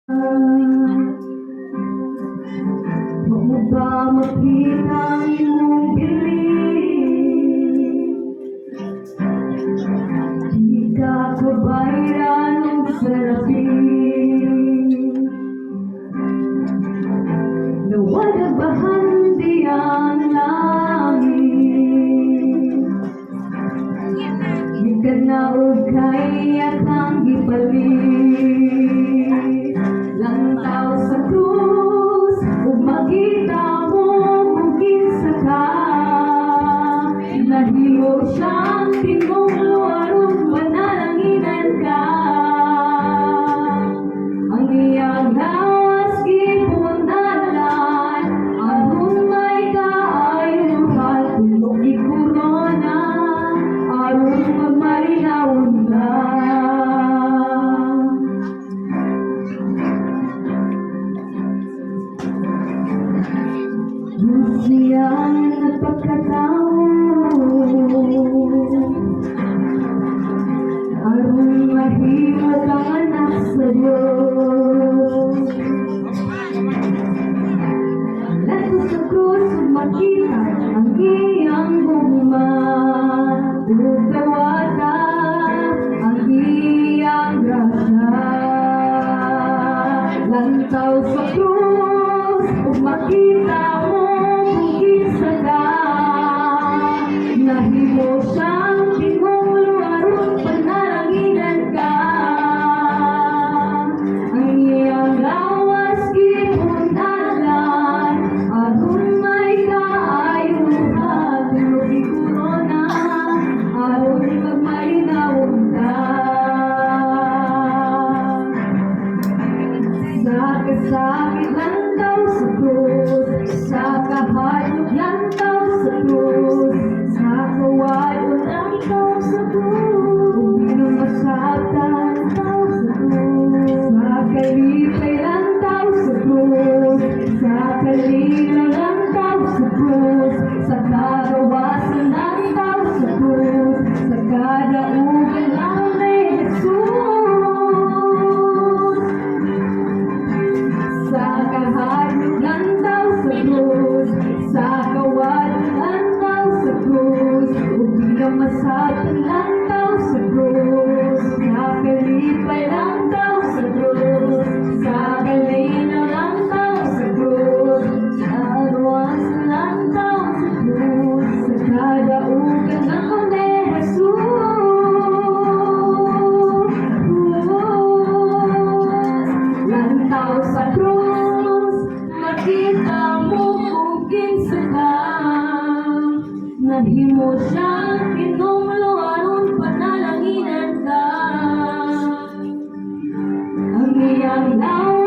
Huwag mo ba makita ang iyong piling? Di ka kabayan ng sarapin. Nawagabahan diyan langit. Di ka na ugay at ang gipalit. Lantaw sa krus, ug makita mo mugin sa ka. Nahimo siyang tingulo aron panalanginan ka. Ang iyang lawas gipunalan, aron may kaayuhan, tulog ikurona, aron magmarinawon ka. Siyang nagpagkatao aron mahimot ang anak sa Diyos. Lato sa krus makita ang iyang gugma, tugawata ang iyang grasya. Lantaw sa krus makita mo nahimo siyang tingulo aron panalanginan ka. Ang iyang lawas gipunalan, aron may kaayuhan, tulog ikurona, aron magmarinawon ka. Sa kasakit lantaw sa krus, sa kahayop lantaw sa krus, sa kawayon lantaw sa krus, kung masaktan lantaw sa krus, sa kalipay lantaw sa krus, sa kalina lantaw sa krus, sa kagawasan lantaw sa krus, sa kadaugan lang ni Jesus. Sa kahayop lantaw sa krus, sa kawayan lantaw sa krus, ug masaktan lantaw sa krus, sa kalipay lantaw sa krus, sa kalina lantaw sa krus, sa kagawasan lantaw sa krus, sa kadaugan lang ni Jesus. Lantaw sa krus, makita mo kung sa ka. Nahimo siyang tinumlo aron panalanginan ka. Ang iyang lawas